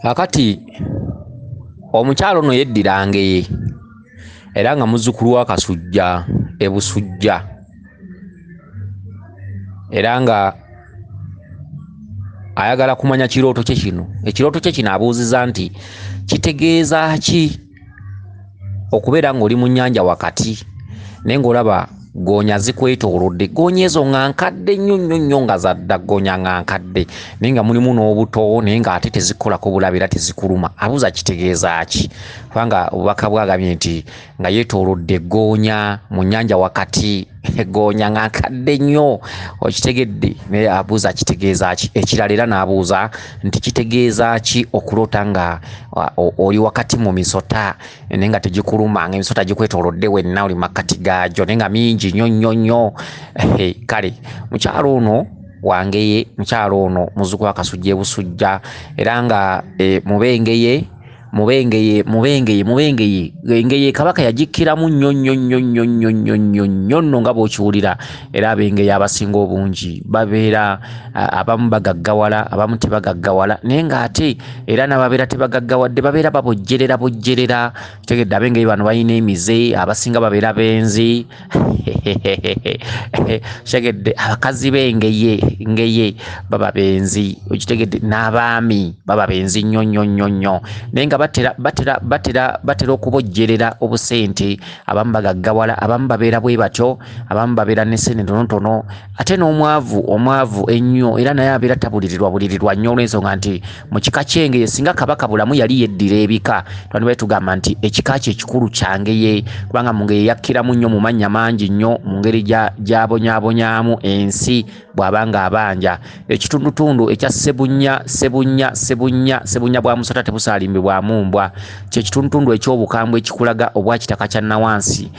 akati omukyalo no yeddirange era nga muzzukulu wa Kasujja e Busujja era nga ayagala kumanya kirooto kye kino. Ekirooto kye kino abuuziza nti kitegeeza ki okubeera ng'oli mu nnyanja wakati naye ng'olaba Gonya zikwetoolodde. Gonya ezo nga nkadde nnyo nga zadda Gonya nga nkadde naye nga mulimu n'obuto naye ng'ate tezikolako bulabe era tezikuluma. Abuuza kitegeeza ki? Kubanga obubaka bwagambye nti nga yeetoolodde Gonya mu nnyanja wakati Gonya nga nkadde nnyo. Okitegedde? Naye abuuza kitegeeza ki? Ekirala era n'abuuza nti kitegeeza ki okuloota nga oli wakati mu misota naye nga tegikuluma, nga emisota gikwetoolodde wenna oli makkati gaagyo naye nga mingi nnyo. Kale mukyalo ono wangeye, mukyalo ono muzzukulu wa Kasujja e Busujja era nga mubengeye engeye Kabaka yagikkiramu nnyo nga bw'okiwulira. Era abengeye abasinga obungi babeera abamu bagaggawala abamu tebagaggawala naye ng'ate era n'ababeera tebagaggawadde babeera babojjerera. Tegedde abengeye bano balina emize, abasinga babeera benzi. Tegedde abakazi b'engeye baba benzi. Okitegedde? N'abaami baba benzi nnyo naye nga batera okubojjerera obusente. Abamu bagaggawala, abamu babeera bwe batyo, abamu babeera n'essente ntonotono. Ate n'omwavu ennyo era naye abeera tabulirirwa nnyo olw'ensonga nti mu kika ky'engeye singa Kabaka bulamu yali yeddira ebika twandibadde tugamba nti ekika kye ekikulu kyangeye, kubanga mu ngeye yakkiramu nnyo mu mannya mangi nnyo mu ngeri gy'abonyaabonyaamu ensi bw'abanga abanja. Ekitundutundu ekya Sebunya bwa musota tebusaalimbibwamu mbwa, kye kitundutundu eky'obukambwe ekikulaga obwa kitaka kya nawansi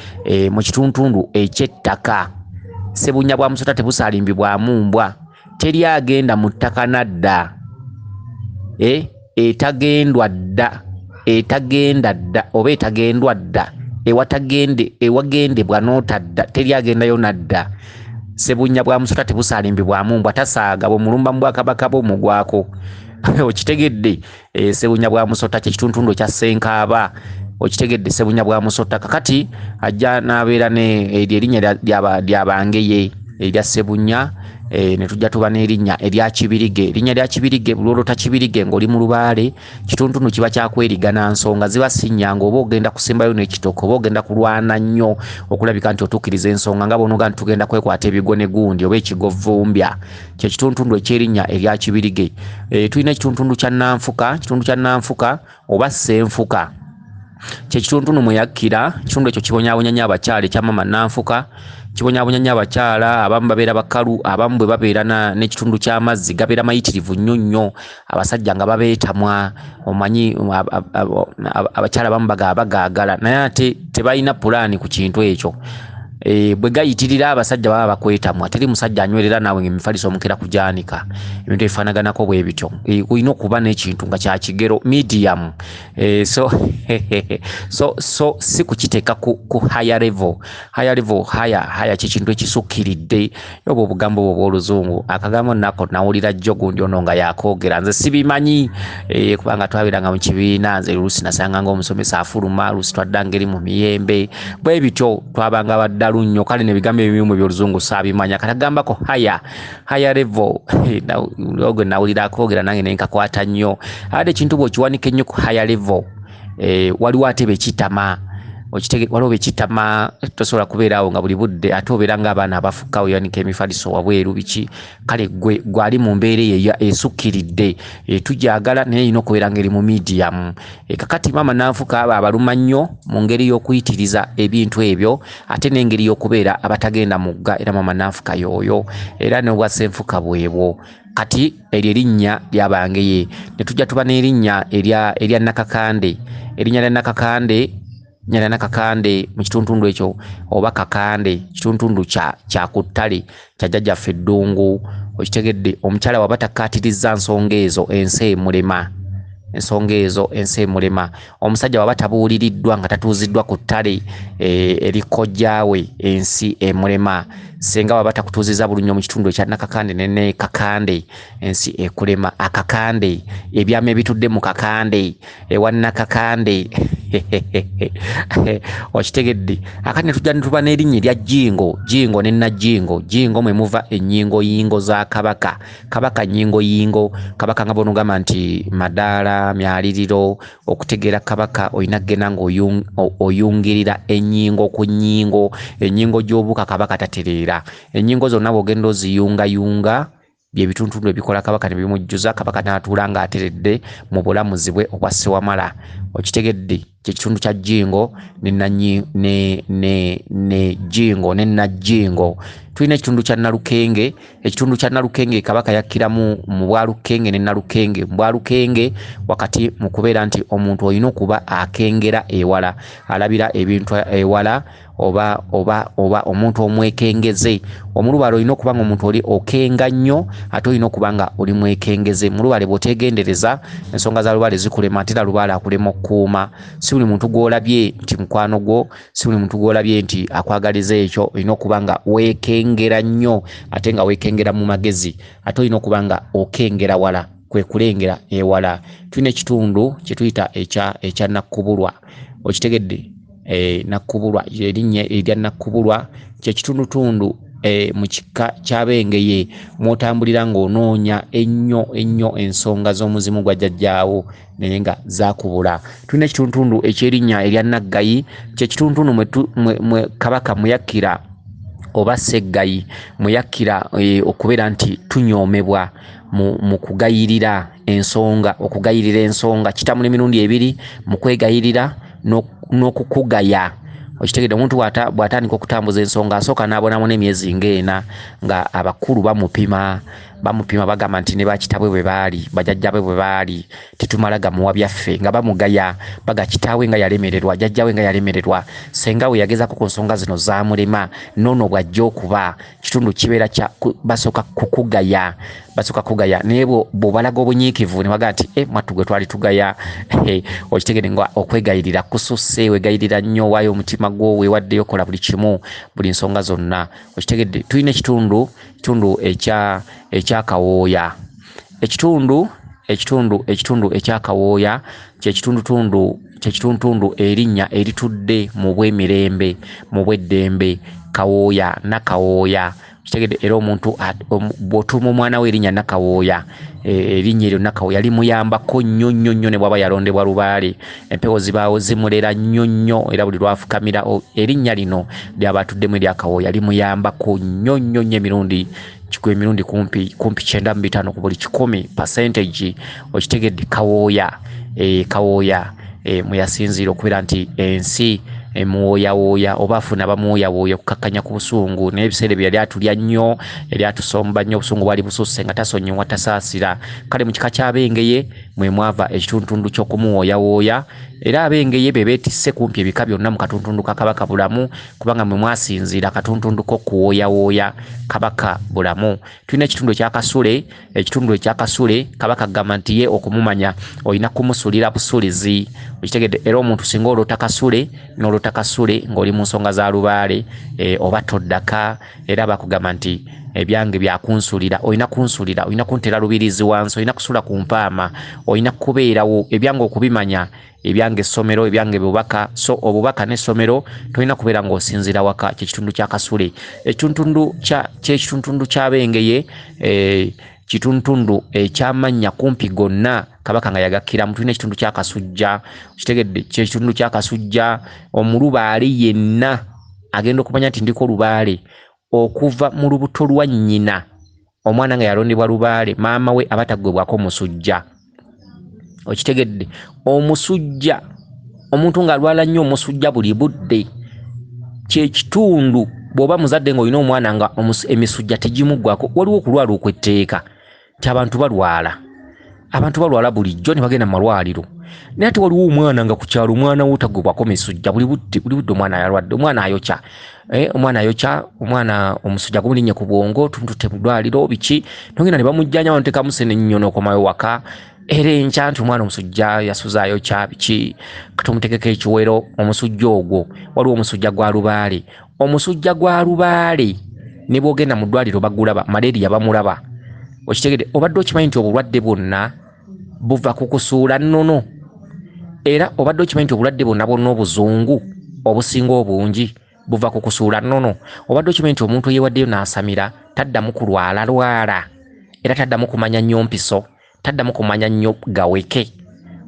mu kitundutundu eky'ettaka. Sebunya bwa musota tebusaalimbibwamu mbwa, teri agenda mu ttaka nadda, etagendwa dda oba etagendwa dda, ewagendebwa n'otadda teri agendayo nadda. Sebunya bwa musota tebusaalimbibwamu mbwa, tasaaga bw'omulumba mu Bwakabaka bw'omugwako. Okitegedde? Sebunya bwa musota kye kitundutundu ekya Ssenkaaba. Okitegedde? Sebunya bwa musota kakati ajja n'abeera erinnya ly'abangeye erya Sebunya. Ne tujja tuba n'erinnya erya Kibirige. Erinnya lya Kibirige bulolota Kibirige ng'oli mu lubaale, kitundutundu kiba kyakweriggana nsonga ziba sinnyanga, oba ogenda kusimbayo n'ekitoko oba ogenda kulwana nnyo okulabika nti otuukiriza ensonga nga bonoga nti tugenda kwekwata ebigone gundi oba ekigovumbya. Kye kitundutundu eky'erinnya erya Kibirige. Tulina ekitundutundu kya Nanfuka oba Ssenfuka. Kye kitundutundu mwe yakkira. Ekitundu ekyo kibonyaabonya nnyo abakyala ekya Mama Nanfuka. Kibonyaabonya nnyo abakyala, abamu babeera bakalu, abamu bwe babeera n'ekitundu ky'amazzi gabeera mayitirivu nnyo. Abasajja nga babeetamwa, omanyi abakyala abamu bagaagala naye ate tebalina pulaani ku kintu ekyo. Bwe gayitirira abasajja baba bakwetamwa. Teri musajja anywerera naawe ng'emifaliso omukera kujaanika. Ebintu ebifaanaganako bwe bityo. Olina okuba n'ekintu nga kya kigero medium. So si kukiteeka ku higher level. Higher ky'ekintu ekisukkiridde. Oba obugambo obwo obw'Oluzungu. Akagambo nako nawulira jjo gundi ono nga yakoogera. Nze sibimanyi kubanga twabeeranga mu kibiina, nze oluusi nasanga ng'omusomesa afuluma, oluusi twaddanga eri mu miyembe. Bwe bityo twabanga baddalu nnyo. Kale n'ebigambo ebimu by'Oluzungu saabimanya. Katagambako higher level. Ogwe nawulira akoogera nange ne nkakwata nnyo. Ate ekintu bw'okiwanika ennyo ku higher level, waliwo ate bekitama. Waliwo bekitama, tosobola kubeeraawo nga buli budde ate obeera ng'abaana abafukka weewanika emifaliso wabweru biki. Kale gwali mu mbeera eyo esukkiridde, tujagala naye erina okubeera ng'eri mu medium. Kakati Mama Nanfuka abo abaluma nnyo mu ngeri y'okuyitiriza ebintu ebyo ate n'engeri y'okubeera abatagenda mugga. Era Mama Nanfuka y'oyo, era n'obwa Ssenfuka bwebwo. Kati eryo erinnya ly'abangeye. Ne tujja tuba n'erinnya erya Nakakande. Erinnya lya Nakakande mu kitundutundu ekyo oba Kakande, kitundutundu kya ku ttale kya jjajjaffe Ddungu. Okitegedde? Omukyala waba takkaatirizza nsonga ezo ensi emulema. Omusajja waba tabuuliriddwa nga tatuuziddwa ku ttale eri kojjaawe ensi emulema. senga baba takutuziza bulunyo mu kitundu ekya Nakakande ne Kakande ensi ekulema akakande ebyame bitudde mu kakande ewa Nakakande okitegedde akati tujja nituba n'erinnya erya Jingo ne Najingo Jingo mwe muva ennyingo yingo za kabaka nyingo yingo kabaka nga bono gamba nti madaala myaliriro okutegeera kabaka olina gena nga oyungirira ennyingo ku nnyingo ennyingo gy'obuuka kabaka tatereera ennyingo zonna bw'ogenda oziyungayunga bye bitundu ebikola kabaka ne bimujjuza kabaka n'atuula ng'ateredde mu bulamuzi bwe obwa Ssewamala okitegedde kitundu kya Jingo ne Jingo ne Najingo tulina ekitundu kya Nalukenge ekitundu kya Nalukenge kabaka yakkiramu mu Bwalukenge ne Nalukenge mu Bwalukenge wakati mu kubeera nti omuntu olina okuba akengera ewala alabira ebintu ewala oba omuntu omwekengeze omulubale olina okuba nga omuntu oli okenga nnyo ate olina okuba nga oli mwekengeze mulubale bw'otegendereza ensonga za lubale zikulema ate lubale akulema okukuuma si buli muntu gw'olabye nti mukwano gwo si buli muntu gw'olabye nti akwagaliza ekyo olina okuba nga weekengera nnyo ate nga weekengera mu magezi ate olina okuba nga okengera wala kwe kulengera ewala tulina ekitundu kye tuyita ekya Nakkubulwa okitegedde Nakkubulwa erinnya erya Nakkubulwa kye kitundutundu mu kika ky'Abengeye mwotambulira ng'onoonya ennyo ensonga z'omuzimu gwa jjajjaawo naye nga zaakubula tulina ekitundutundu eky'erinnya erya Naggayi kye kitundutundu mwe kabaka muyakkira oba Seggayi muyakkira okubeera nti tunyoomebwa mu kugayirira ensonga kitamu n'emirundi ebiri mu kwegayirira n'okukugaya okitegedde omuntu bw'atandika okutambuza ensonga asooka n'abonamu n'emyezi ng'ena nga abakulu bamupima bagamba nti ne bakitabwe bwe baali bajjajjabwe bwe baali tetumala gamuwa byaffe nga bamugaya baga kitaawe nga yalemererwa jjajjawe nga yalemererwa senga we yagezako ku nsonga zino zaamulema noono bw'ajja okuba kitundu kibeera basooka kukugaya naye bw'obalaga obunyiikivu ne baga nti mwattu gwe twali tugaya okitegedde nga okwegayirira kususse wegayirira nnyo waayo omutima gwo weewaddeyo kola buli kimu buli nsonga zonna okitegedde tulina ekitundu ekya Kawooya ekitundu ekya Kawooya kyekitundutundu erinnya eritudde mu bw'emirembe mu bw'eddembe Kawooya Nakawooya kitegedde era omuntu bw'otuuma omwana we erinnya Nakawooya erinnya eryo Nakawooya limuyambako nnyo ne bw'aba yalondebwa lubaale empewo zibaawo zimulera nnyo era buli lwafukamira erinnya lino ly'aba atuddemu erya Kawooya limuyambako nnyo emirundi kumpi 95 ku buli 10% okitegedde Kawooya muyasinziira okubeera nti ensi emuwooyawooya oba afuna bamuwooyawooya okukakkanya ku busungu naye ebiseera bye yali atulya nnyo yali atusomba nnyo obusungu bwali bususse nga tasonyiwa tasaasira kale mu kika ky'Abengeye mwe mwava ekitundutundu ky'okumuwooyawooya era Abengeye be beetisse kumpi ebika byonna mu katuntundu ka Kabaka Bulamu kubanga mwe mwasinziira akatuntundu k'okuwooyawooya Kabaka Bulamu tulina ekitundu ekya Kasule Kabaka agamba nti ye okumumanya olina kumusulira busulizi okitegedde era omuntu singa olota Kasule ng'oli mu nsonga za lubaale oba toddaka era bakugamba nti ebyange byakunsulira olina kuntera lubirizi wansi olina kusula ku mpaama olina kubeerawo ebyange okubimanya ebyange essomero ebyange bubaka so obubaka n'essomero tolina kubeera ng'osinzira waka kyekitundu kya Kasule ekitundu ky'Abengeye kitundu ekyamannya kumpi gonna Kabaka nga yagakkiramu tulina ekitundu kya Kasujja kitegedde kyekitundu kya Kasujja omulubaale yenna agenda okumanya nti ndiko lubaale okuva mu lubuto lwa nnyina omwana nga yalondebwa lubaale maama we abataggwebwako omusujja okitegedde omusujja omuntu ng'alwala nnyo omusujja buli budde kyekitundu bw'oba muzadde ng'olina omwana nga emisujja tegimuggwako waliwo okulwala okw'etteeka abantu balwala bulijjo ne bagenda mu malwaliro naye ate waliwo omwana nga ku kyalo omwana wo taggwebwako misujja buli budde omwana yalwadde omwana ayokya omusujja gumulinnye ku bwongo tumutute mu ddwaliro biki nogenda ne bamujjanya bamutekamu ssenennyonyo n'okomayo waka era enkya nti omwana omusujja yasuza ayokya biki katumutegeko ekiwero omusujja ogwo waliwo omusujja gwa lubaale ne bwogenda mu ddwaliro bagulaba malaria bamulaba okitegedde obadde okimanyi nti obulwadde bwonna buva ku kusuula nnono era obadde okimanyi nti obulwadde bwonna bwonna obuzungu obusinga obungi buva ku kusuula nnono obadde okimanyi nti omuntu yeewaddeyo n'asamira taddamu kulwala era taddamu kumanya nnyo mpiso taddamu kumanya nnyo gaweke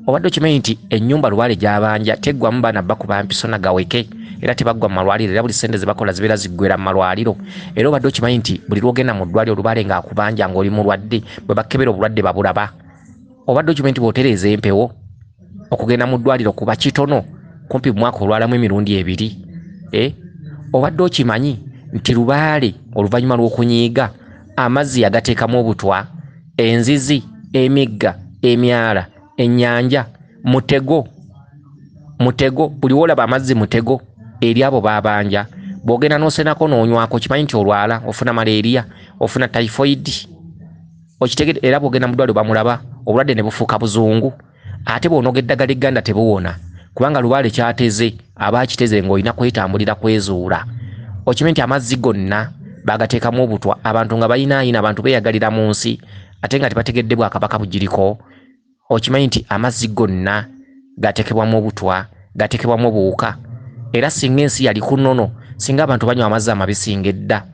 obadde okimanyi nti ennyumba lubaale gy'abanja teggwamu baana bakuba mpiso na gaweke era tebaggwa mu malwaliro era buli ssente ze bakola zibeera ziggwera mu malwaliro era obadde okimanyi nti buli lwogenda mu ddwaliro olubaale ng'akubanja ng'oli mulwadde bwe bakebera obulwadde babulaba obadde okimanyi nti bw'otereeza empewo okugenda mu ddwaliro kuba kitono kumpi mu mwaka olwalamu emirundi 2 obadde okimanyi nti lubaale oluvannyuma lw'okunyiiga amazzi yagateekamu obutwa enzizi emigga emyala ennyanja mutego buli wolaba amazzi mutego eri abo babanja bw'ogenda n'osenako n'onywako kimanyi nti olwala ofuna malaria ofuna typhoid okitegedde era bw'ogenda mu ddwaliro bamulaba obulwadde ne bufuuka buzungu ate bw'onooga eddagala egganda tebuwona kubanga lubaale kyateze aba akiteze ng'olina kwetambulira kwezuula okimanyi nti amazzi gonna bagateekamu obutwa abantu nga bayinaayina abantu beeyagalira mu nsi ate nga tebategedde bwakabaka bugiriko okimanyi nti amazzi gonna gateekebwamu obutwa gateekebwamu obuwuka era singa ensi yali ku nnono singa abantu banywa amazzi amabisi ng'edda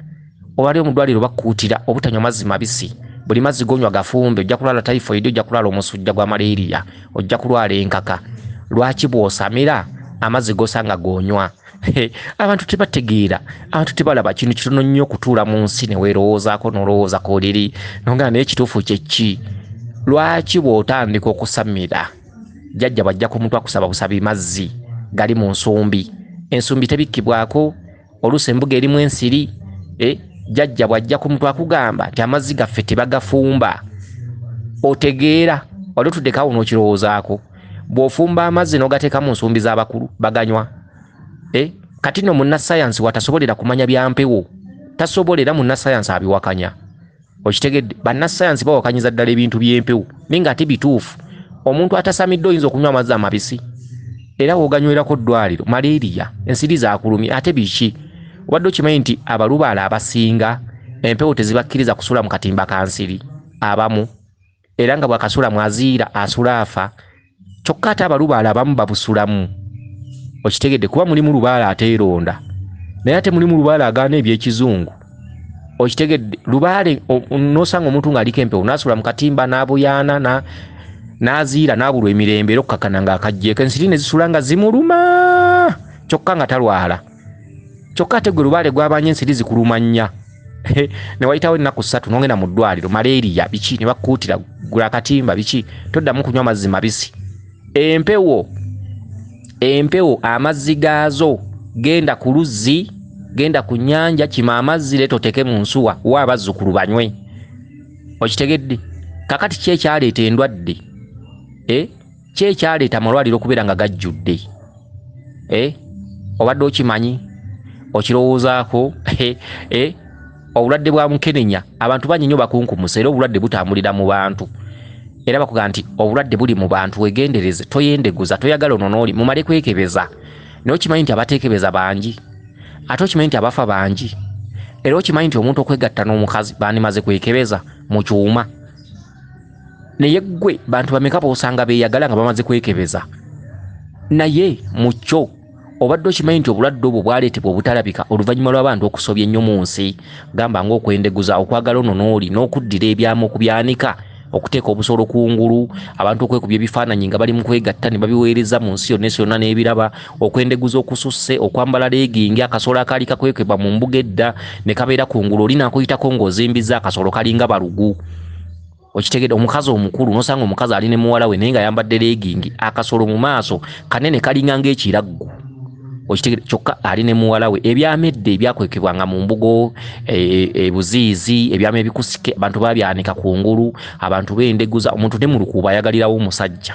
olwali mu ddwaliro bakkuutira obutanywa mazzi mabisi buli mazzi gonywa gafumbe ojja kulwala typhoid ojja kulwala omusujja gwa malaria ojja kulwala enkaka lwaki bw'osamira amazzi g'osanga gonywa abantu tebategeera abantu tebalaba kintu kitono nnyo okutuula mu nsi ne weerowoozaako n'olowooza kooliri nonga naye ekituufu kyeki lwaki bw'otandika okusamira jjajja bw'ajja ku muntu akusaba busabi mazzi gali mu nsumbi ensumbi tebikkibwako oluusi embuga erimu ensiri jjajja bw'ajja ku muntu akugamba nti amazzi gaffe tebagafumba otegeera wali otuddekaawo n'okirowoozaako bw'ofumba amazzi n'ogateeka mu nsumbi z'abakulu baganywa kati nno munnasayansi watasobolera kumanya byampewo tasobolera munnasayansi abiwakanya okitegedde bannasayansi bawakanyiza ddala ebintu by'empewo naye ng'ate bituufu omuntu atasamidde oyinza okunywa amazzi amabisi era w'oganywerako ddwaliro malaria ensiri zaakulumye ate biki obadde okimanyi nti abalubaala abasinga empewo tezibakkiriza kusula mu katimba ka nsiri abamu era nga bw'akasula mwaziira asula afa kyokka ate abalubaala abamu babusulamu okitegedde kuba mulimu lubaala ateeronda naye ate mulimu lubaala agaana ebyekizungu okitegedde lubaale n'osanga omuntu ng'aliko empewo n'asula mu katimba n'abuyaana n'aziira n'abulwa emirembe era okukakkana ng'akajjeeko ensiri ne zisula nga zimuluma kyokka nga talwala kyokka ate gwe lubaale gwabanye ensiri zikuluma nnya ne wayitawo ennaku 3 n'ogenda mu ddwaliro malaria biki ne bakkuutira gula akatimba biki toddamu kunywa mazzi mabisi empewo amazzi gaazo genda ku luzzi genda ku nnyanja kima amazzi leeta oteeke mu nsuwa wa abazzukulu banywe okitegedde kakati ki ekyaleeta endwadde ki ekyaleeta amalwaliro okubeera nga gajjudde obadde okimanyi okirowoozaako obulwadde bwa mukenenya abantu bangi nnyo bakunkumusa era obulwadde butambulira mu bantu era bakugamba nti obulwadde buli mu bantu wegendereze toyendeguza toyagala ononooli mumale kwekebeza naye okimanyi nti abateekebeza bangi ate okimanyi nti abafa bangi era okimanyi nti omuntu okwegatta n'omukazi bandimaze kwekebeza mu kyuma naye ggwe bantu bameka boosanga beeyagala nga bamaze kwekebeza naye mu kyo obadde okimanyi nti obulwadde obwo bwaleetebwa obutalabika oluvannyuma lw'abantu okusobya ennyo mu nsi gamba ng'okwendeguza okwagala ononooli n'okuddira ebyamu okubyanika okuteeka obusolo ku ngulu abantu okwekubya ebifaananyi nga bali mu kwegatta ne babiweereza mu nsi yonna ensi yonna n'ebiraba okwendeguza okususse okwambala leegingi akasolo akaali kakwekebwa mu mbuga edda ne kabeera ku ngulu oli naakuyitako ng'ozimbiza akasolo kalinga balugu okitegedde omukazi omukulu n'osanga omukazi ali ne muwala we naye nga ayambadde leegingi akasolo mu maaso kanene kalinga ng'ekiraggu okitegedde kyokka ali ne muwala we ebyamedde ebyakwekebwanga mu mbugo ebuziizi ebyama ebikusike abantu babyanika ku ngulu abantu bendeguza omuntu ne mu lukuubo ayagalirawo omusajja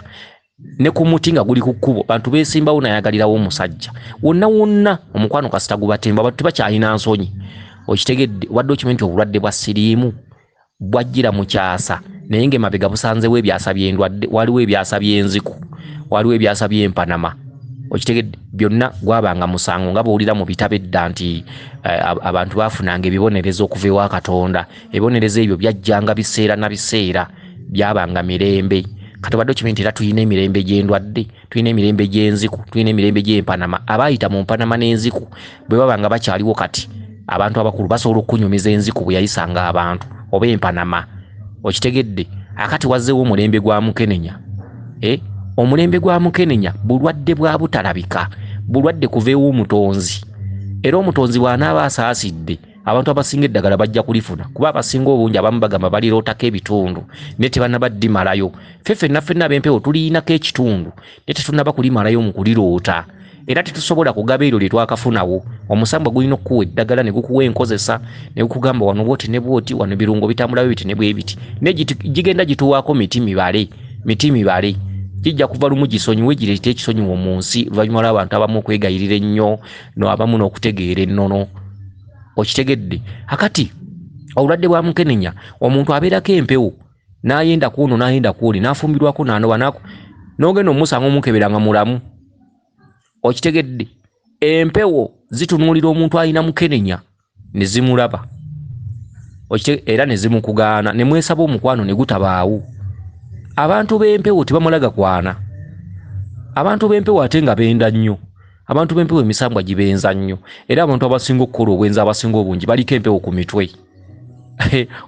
ne ku muti nga guli ku kkubo bantu beesimbawo nayagalirawo omusajja wonna omukwano kasita gubatemba abantu tebakyalina nsonyi okitegedde obadde okimanyi nti obulwadde bwa siriimu bwajjira mu kyasa naye ng'emabega busanzewo ebyasa by'endwadde waliwo ebyasa by'enziku waliwo ebyasa by'empanama okitegedde byonna gwabanga musango nga bw'olira mu bitabo edda nti abantu baafunanga ebibonerezo okuva ewa Katonda. Ebibonerezo ebyo byajjanga biseera na biseera, byabanga mirembe. Kati obadde okimanyi nti era tulina emirembe gy'endwadde, tulina emirembe gy'enziku, tulina emirembe gy'empanama. Abaayita mu mpanama n'enziku bwe babanga bakyaliwo kati, abantu abakulu basobola okunyumiza enziku bwe yayisanga abantu oba empanama. Okitegedde? Akati wazzeewo omulembe gwa Mukenenya. Omulembe gwa Mukenenya bulwadde bwa butalabika, bulwadde kuveewo omutonzi. Era omutonzi bw'anaaba asaasidde, abantu abasinga eddagala bajja kulifuna, kuba abasinga obungi abamu bagamba balirootako ebitundu naye tebannaba ddimalayo. Ffenna ab'empewo tuliinako ekitundu naye tetunnaba kulimalayo mu kuliroota. Era tetusobola kugaba eryo lye twakafunawo. Omusambwa gulina okukuwa eddagala ne gukuwa enkozesa ne gukugamba wano bwoti ne bwoti, wano ebirungo bitambula biti ne bwe biti. Ne gigenda gituwaako miti mibale. Kijja kuva lumu gisonyiwe gireete ekisonyiwo mu nsi, oluvannyuma lw'abantu abamu okwegayirira ennyo abamu n'okutegeera ennono. Okitegedde? Akati obulwadde bwa Mukenenya omuntu abeerako empewo n'ayenda kuno n'ayenda kuoli n'afumbirwako n'anoba n'ogenda omusanga omukebera nga mulamu. Okitegedde? Empewo zitunuulira omuntu alina Mukenenya ne zimulaba era ne zimukugaana, ne mwesaba omukwano ne gutabaawo. Abantu b'empewo tebamulaga kwana. Abantu b'empewo ate nga benda nnyo. Abantu b'empewo emisambwa gibenza nnyo, era abantu abasinga okukola obwenzi abasinga obungi baliko empewo ku mitwe.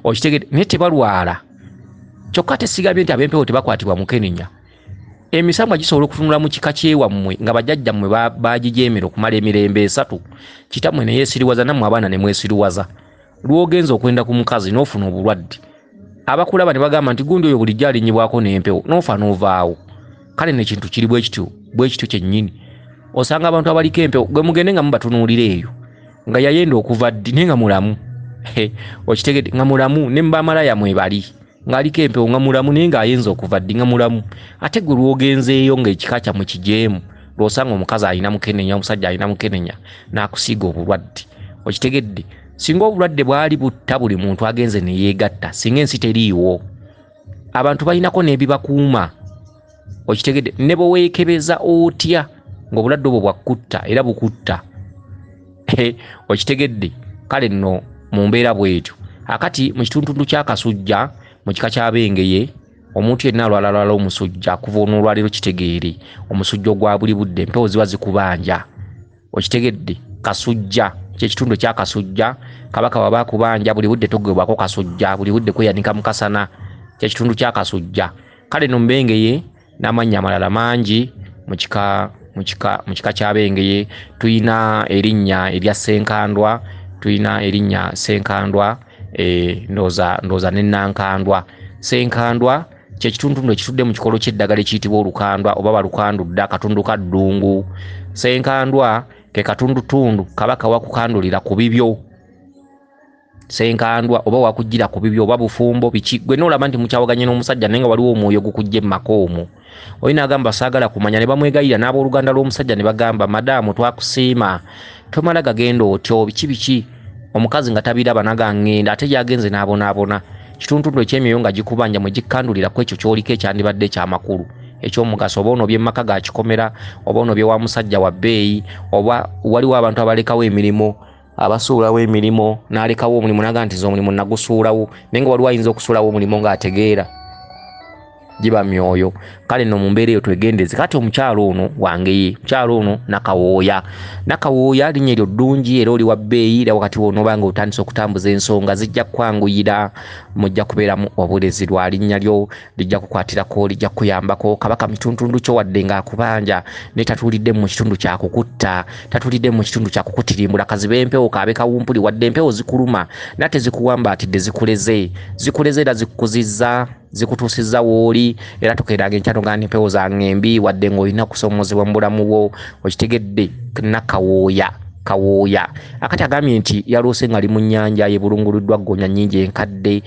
Okitegedde? Naye tebalwala. Kyokka tesigambye nti ab'empewo tebakwatibwa Mukenenya. Emisambwa gisobola okutunula mu kika kyewammwe nga bajjajjammwe bagijeemera okumala emirembe 3. Kitammwe ne yeesiriwaza, nammwe abaana ne mwesiriwaza. Lw'ogenza okwenda ku mukazi n'ofuna obulwadde, abakulaba ne bagamba nti gundi oyo bulijjo alinyibwako n'empewo, n'ofa n'ovaawo. Kale n'ekintu kiri bwe kityo kyennyini. Osanga abantu abaliko empewo gwe mugende nga mubatunuulira eyo nga yayenda okuva ddi naye nga mulamu. Okitegedde? Nga mulamu. Ne mubamalaya mwebali ng'aliko empewo nga mulamu naye ng'ayenza okuva ddi nga mulamu. Ate gwe lw'ogenzeeyo ng'ekika kyammwe kijeemu, lw'osanga omukazi alina Mukenenya, omusajja alina Mukenenya, n'akusiiga obulwadde. Okitegedde? Singa obulwadde bwali butta buli muntu agenze ne yeegatta, singa ensi teriiwo, abantu balinako n'ebibakuuma. Okitegedde? Ne bwe weekebeza otya ng'obulwadde obwo bwakutta era bukutta. Okitegedde? Kale nno mu mbeera bw'etyo, akati mu kitundu kya Kasujja mu kika ky'Abengeye, omuntu yenna alwala omusujja kuva n'olwaliro kitegeere, omusujja ogwa buli budde, empewo ziba zikubanja. Okitegedde? Kasujja ky'ekitundu kya Kasujja, Kabaka bw'aba akubanja buli budde togwebwako kasujja, buli budde kweyanika mu kasana, ky'ekitundu kya Kasujja. Kale nno Mbengeye n'amannya amalala mangi mu kika ky'Abengeye. Tuyina erinnya erya Senkandwa, tuyina erinnya Senkandwa, ndooza ne Nankandwa. Senkandwa ky'ekitundu ekitudde mu kikolo ky'eddagala ekiyitibwa olukandwa oba balukandudda, katundu ka ddungu. Senkandwa ke katundutundu Kabaka wakukandulira ku bibyo. Senkandwa oba wakujjira ku bibyo oba bufumbo biki, gwe n'olaba nti mukyawaganye n'omusajja naye nga waliwo omwoyo gukujja emmako omwo. Oyo n'agamba saagala kumanya, ne bamwegayira n'abooluganda lw'omusajja ne bagamba, madaamu twakusiima, tomala gagenda otyo biki. Omukazi nga tabiraba nagangenda, ate yagenze n'abonaabona. Kituntundu eky'emyoyo nga gikubanja mwe gikkandulira ku ekyo ky'oliko ekyandibadde ekyamakulu eky'omugaso, oba onobye emmaka ga kikomera, oba onobye wa musajja wa bbeeyi, oba waliwo abantu abalekawo emirimu, abasuulawo emirimu, n'alekawo omulimu n'agamba nti omulimu nagusuulawo, naye nga waliwo ayinza okusuulawo omulimu ng'ategeera. Giba myoyo. Kale nno mu mbeera eyo twegendeze. Kati omukyalo ono wange, mukyalo ono Nakawooya linnya eryo ddungi era oli wa bbeeyi, era wakati w'onooba nga otandise okutambuza ensonga zijja kwanguyira, mujja kubeeramu obulezi lwa linnya lyo, lijja kukwatirako, lijja kuyambako. Kabaka mu kitundu kyo wadde ng'akubanja ne tatuulidde mu kitundu kya kukutta, tatuulidde mu kitundu kya kukutirimbula. Kazi b'empewo kaabe kawumpuli wadde empewo zikuluma nate zikuwambaatidde, zikuleze era zikukuzizza, zikutuusizza w'oli, era tokeeranga enkyano nga empewo zange embi wadde ng'olina kusomozebwa mu bulamu bwo. Okitegedde? Nakawooya kawooya akati agambye nti yaloose nga ali mu nnyanja ebulunguluddwa Gonya nnyingi enkadde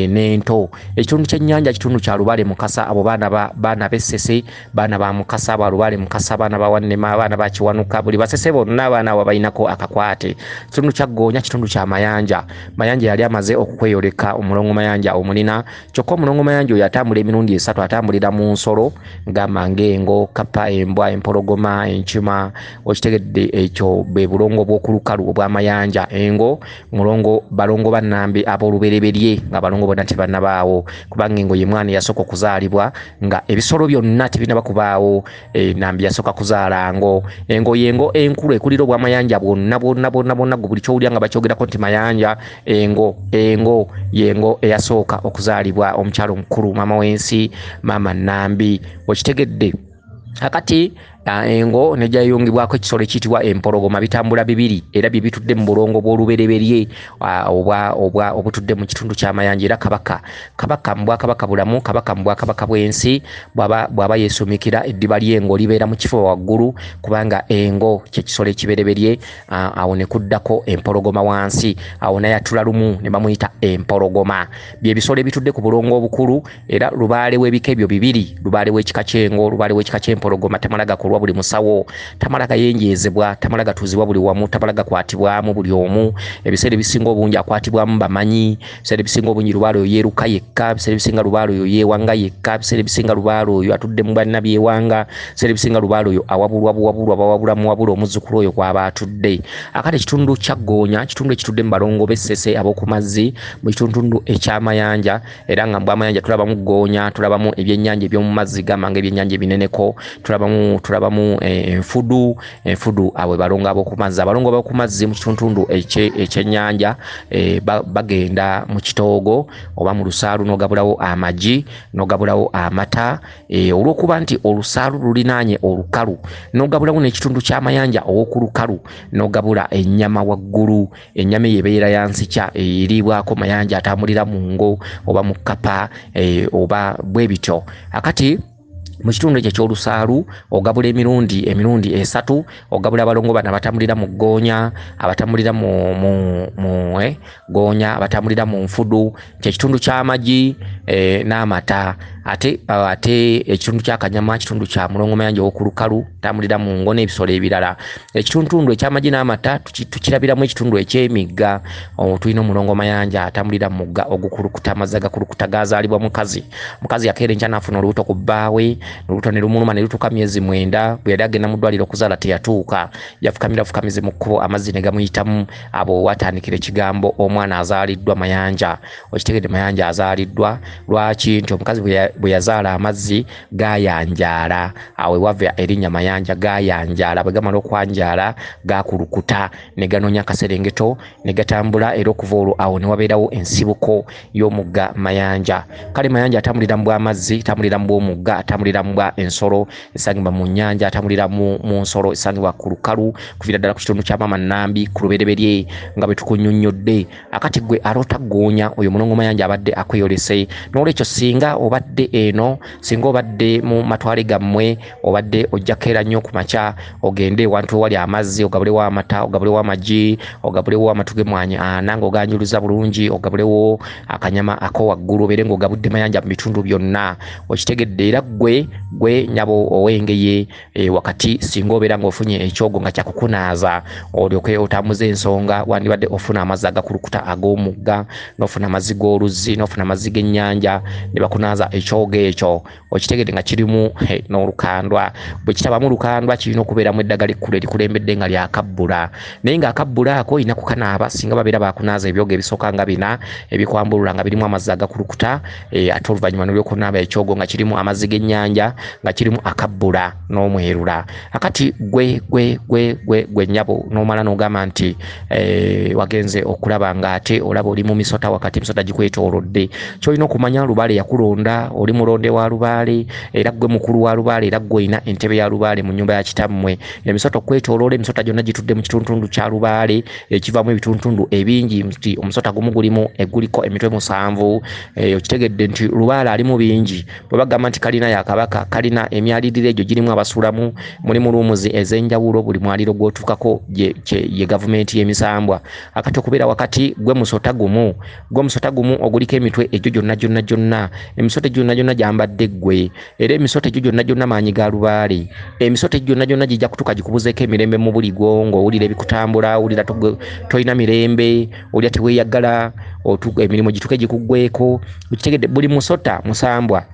n'ento ekitundu ky'ennyanja kitundu kya Lubale Mukasa abo baana b'Essese baana ba Mukasa ba Lubale Mukasa baana ba Wannema baana ba Kiwanuka buli basese bonna abaana abo balinako akakwate kitundu kya Gonya kitundu kya Mayanja yali amaze okukweyoleka omulongo Mayanja omulina kyokka omulongo Mayanja oyo atambula emirundi 3 atambulira mu nsolo ngamba ng'engo kapa embwa empologoma enkima okitegedde ekyo bwe bulongo bw'okulukalu obwa Mayanja engo mulongo balongo bannambi ab'olubereberye nga balongo bonna tebannabaawo kubanga engo ye mwana yasooka okuzaalibwa nga ebisolo byonna tebinaba kubaawo nambi yasooka kuzaala engo yengo enkulu ekulira obwa Mayanja bonna buli kyowulya nga bakyogerako nti Mayanja engo yengo eyasooka okuzaalibwa omukyalo omukulu maama w'ensi maama Nambi okitegedde akati engo nejayongibwako ekisolo ekiyitibwa empologoma bitambula bibiri era bye bitudde mu bulongo bw'olubereberye obutudde mu kitundu kya Mayanja era kabaka mu bwakabaka bulamu kabaka mu bwakabaka bw'ensi bw'aba yeesumikira eddiba ly'engo libeera mu kifo waggulu kubanga engo kyekisolo ekibereberye awo ne kuddako empologoma wansi awo naye atula lumu ne bamuyita empologoma bye bisolo ebitudde ku bulongo obukulu era lubaale w'ebika ebyo bibiri lubaale w'ekika ky'engo lubaale w'ekika ky'empologoma tamala gakolwa buli musawo tamala gayenjezebwa tamala gatuuzibwa buli wamu tamala gakwatibwamu buli omu ebiseera ebisinga obungi akwatibwamu bamanyi ebiseera ebisinga obungi lubaale oyo yeeruka yekka ebiseera ebisinga lubaale oyo yeewanga yekka ebiseera ebisinga lubaale oyo atudde mu banna byewanga ebiseera ebisinga lubaale oyo awabulwa bawabula muwabula omuzzukulu oyo kwaba atudde akati ekitundu kya Gonya kitundu ekitudde mu balongo b'Essese ab'oku mazzi mu kitundu ekyamayanja era nga mu bwamayanja tulabamu Gonya tulabamu ebyennyanja eby'omu mazzi gamanga ebyennyanja ebineneko tulabamu enfudu abo balongo ab'oku mazzi mu kitundu ekyennyanja bagenda mu kitoogo oba mu lusaalu n'ogabulawo amagi n'ogabulawo amata olw'okuba nti olusaalu lulinaanye olukalu n'ogabulawo n'ekitundu ky'amayanja ow'oku lukalu n'ogabula ennyama waggulu ennyama eyo ebeera ya nsikya eriibwako mayanja atambulira mu ngo oba mu kkapa oba bwe bityo akati mu kitundu ekyo ky'olusaalu ogabula emirundi 3 ogabula abalongo bano abatambulira mu Gonya abatambulira mu Gonya abatambulira mu nfudu kyekitundu ky'amagi n'amata ate ekitundu ky'akanyama kitundu kya mulongo Mayanja ow'okulukalu tambulira mu ngo n'ebisolo ebirala ekitundu eky'amagi n'amata tukirabiramu ekitundu eky'emigga tulina omulongo Mayanja atambulira mu mugga ogukulukuta amazzi agakulukuta gazaalibwa mukazi yakeera enkya n'afuna olubuto ku bbaawe olubuto ne lumuluma ne lutuuka myezi 9 bwe yali agenda mu ddwaliro okuzaala teyatuuka yafukamize mu kkubo amazzi ne gamuyitamu abo watandikira ekigambo omwana azaaliddwa Mayanja okitegedde Mayanja azaaliddwa lwaki nti omukazi bwe yazaala amazzi gayanjaala awe wava erinnya Mayanja gayanjaala bwe gamala okwanjaala gakulukuta ne ganonya akaserengeto ne gatambula era okuva olwo awo ne wabeerawo ensibuko y'omugga Mayanja kale Mayanja atambulira mu bw'amazzi atambulira mu bw'omugga atambulira mu bwa ensolo esangibwa mu nnyanja atambulira mu nsolo esangibwa ku lukalu kuviira ddala ku kitundu kya maama Nambi ku lubereberye nga bwe tukunnyonnyodde akati gwe alota Gonya oyo mulongo Mayanja abadde akweyolese n'olwekyo singa obadde singa obadde mu matwale gammwe obadde ojjakeera nnyo ku makya ogende ewantu ewali amazzi ogabulewo amata ogabulewo amagi ogabulewo amatu g'emmwanyi nga oganjuluza bulungi ogabulewo akanyama akowaggulu obeere ng'ogabudde Mayanja mu bitundu byonna okitegedde era gwe nyabo owengeye wakati singa obeera ng'ofunye ekyogo nga kyakukunaaza olyoke otambuze ensonga wandibadde ofuna amazzi agakulukuta ag'omugga n'ofuna amazzi g'oluzzi n'ofuna amazzi g'ennyanja ne bakunaaza ekyogo ekyo okitegedde nga kirimu n'olukandwa bwe kitabamu lukandwa kirina okubeeramu eddagala ekkulu erikulembedde nga lyakabbula naye ng'akabbula ako olina kukanaaba singa babeera bakunaaza ebyogo ebisooka nga 4 ebikwambulula nga birimu amazzi agakulukuta ate oluvannyuma n'olwokunaaba ekyogo nga kirimu amazzi g'ennyanja nga kirimu akabbula n'omwerula akati gwe nnyabo n'omala n'ogamba nti wagenze okulaba ng'ate olaba oli mu misota wakati emisota gikwetoolodde kyolina okumanya Lubaale yakulonda oli mulonde wa Lubaale era gwe mukulu wa Lubaale era gwe ina entebe ya Lubaale mu nyumba ya kitammwe emisota kwetoloola emisota gyonna gitudde mu kituntundu kya Lubaale ekivamu ebituntundu ebingi nti omusota gumu gulimu eguliko emitwe 7 okitegedde nti Lubaale ali mu bingi bwe bagamba nti kalina ya kabaka kalina emyaliriro egyo girimu abasulamu mulimu luumuzi ez'enjawulo buli mwaliro gw'otuukako ye gavumenti y'emisambwa akati okubeera wakati gwe musota gumu oguliko emitwe egyo gyonna emisota gyonna gyambadde ggwe era emisota egyo gyonna maanyi ga Lubaale emisota egyo gyonna gijja kutuuka gikubuzeeko emirembe mu buli gongo owulira ebikutambula owulira tolina mirembe owulira teweeyagala emirimu gituuke gikuggweeko okitegedde buli musota musambwa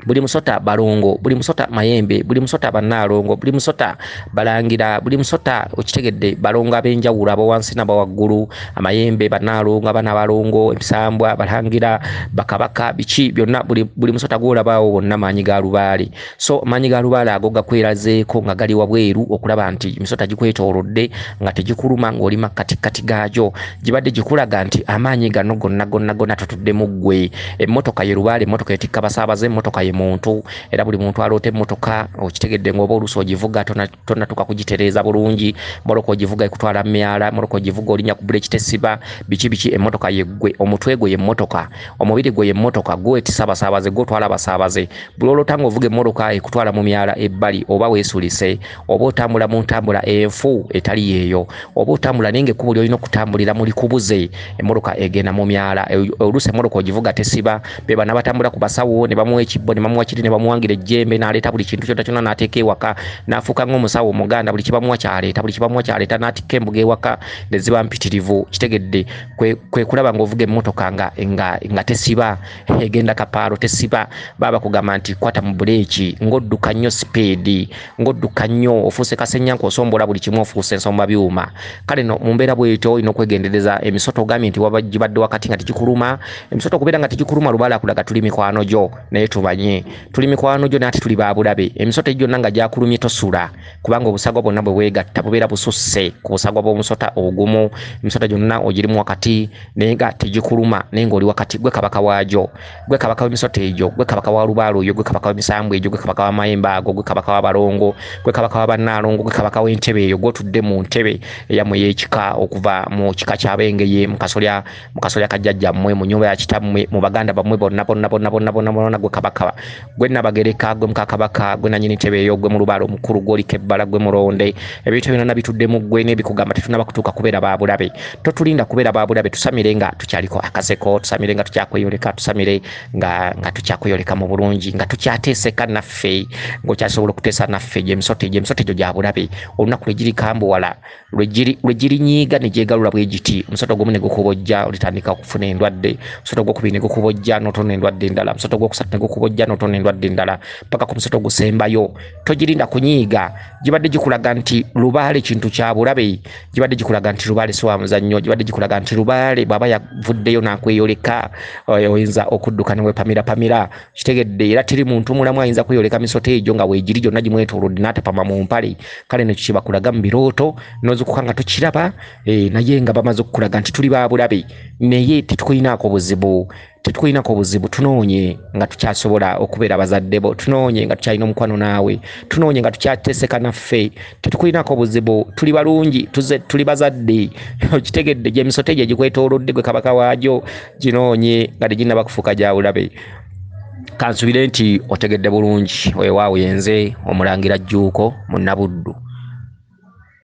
buli musota balongo buli musota mayembe buli musota bannaalongo buli musota balangira buli musota okitegedde balongo ab'enjawulo abawansi n'abawaggulu amayembe bannaalongo abana balongo ebisambwa balangira bakabaka biki byonna buli musota gw'olabaawo wonna maanyi ga Lubaale so maanyi ga Lubaale ago gakwerazeeko nga gali wabweru okulaba nti emisota gikwetoolodde nga tegikuluma ng'oli makkati gaagyo gibadde gikulaga nti amaanyi gano gonna totuddemu ggwe emmotoka ye Lubaale emmotoka etikka basaabaze emmotoka ye muntu era buli muntu aloota emmotoka okitegedde ng'oba oluusi ogivuga tonatuuka kugitereeza bulungi moloka ogivuga ekutwala myala moloka ogivuga olinya ku buleki tesiba biki emmotoka yeggwe omutwe gwe yemmotoka omubiri gwe yemmotoka gwetisa abasaabaze gwotwala abasaabaze buli oloota ng'ovuga emmotoka ekutwala mu myala ebbali oba weesulise oba otambula mu ntambula enfu etali yeeyo oba otambula naye ng'ekkubo ly'olina okutambulira muli kubuze emmotoka egenda mu myala oluusi emmotoka ogivuga tesiba be bana batambula ku basawo ne bamuwa ekibbo ne bamuwa kiri ne bamuwangira ejjembe n'aleeta buli kintu kyonna n'ateeka ewaka n'afuuka ng'omusawo omuganda buli kibamuwa kyaleeta n'atikka embuga ewaka ne ziba mpitirivu kitegedde kwe kulaba ng'ovuga emmotoka nga tesiba egenda kapaalo tesiba baba kugamba nti kwata mu buleeki ng'odduka nnyo sipeedi ng'odduka nnyo ofuuse kasenyanka osombola buli kimu ofuuse ensomba byuma kale no mu mbeera bw'etyo olina okwegendereza emisota ogambye nti gibadde wakati nga tegikuluma emisota okubeera nga tegikuluma Lubaale akulaga tuli mikwano gyo naye tubanye tuli mikwano gyo nati tuli babulabe emisota gyonna nga gyakulumye tosula kubanga obusagwa bwonna bwe weegatta bubeera bususse ku busagwa bw'omusota ogumu emisota gyonna ogirimu wakati naye nga tegikuluma naye ng'oli wakati gwe kabaka waagyo gwe kabaka w'emisota egyo gwe kabaka wa Lubaale oyo gwe kabaka w'emisambwa egyo gwe kabaka w'amayembe ago gwe kabaka w'abalongo gwe kabaka w'abannaalongo gwe kabaka w'entebe eyo gw'otudde mu ntebe eyammwe y'ekika okuva mu kika ky'Abengeye mu kasolya kajjajjammwe mu nnyumba ya kitammwe mu baganda bammwe bonna gwe kabaka gwe Nabagereka gwe Mukakabaka gwe nannyini ntebe eyo gwe mu Lubaale omukulu gw'oliko ebbala gwe mulonde ebintu byonna bituddemu gwe n'ebikugamba tetunaba kutuuka kubeera babulabe totulinda kubeera babulabe tusamire nga tukyaliko akaseko tusamire nga tukyakweyoleka tusamire nga tukyakweyoleka mu bulungi nga tukyateeseka naffe ng'okyasobola okuteesa naffe emisota egyo gya bulabe olunaku lwe giri kambuwala lwe girinyiiga ne gyegalula bwe giti omusota ogumu ne gukubojja olitandika okufuna endwadde omusota ogwokubiri ne gukubojja n'otona endwadde endala omusota ogwokusatu ne gukubojja n'otona endwadde endala paka ku musota ogusembayo togirinda kunyiiga gibadde gikulaga nti Lubaale kintu kya bulabe gibadde gikulaga nti Lubaale si wa muzannyo gibadde gikulaga nti Lubaale bw'aba yavuddeyo n'akweyoleka oyinza okudduka ne weepamira kitegedde era teri muntu mulamu ayinza kweyoleka misota egyo nga weegiri gyonna gimwetoolodde n'atapama mu mpale kale nekyo kye bakulaga mu birooto n'ozukuka nga tokiraba naye nga bamaze okukulaga nti tuli babulabe naye tetukulinaako buzibu tunoonye nga tukyasobola okubeera bazadde bo tunoonye nga tukyalina omukwano naawe tunoonye nga tukyateeseka naffe tetukulinaako buzibu tuli balungi tuli bazadde okitegedde gyemisota egyo gikwetoolodde gwe kabaka waagyo ginoonye nga teginnaba kufuuka gya bulabe kansubire nti otegedde bulungi weewaawo yenze Omulangira Jjuuko Munnabuddu.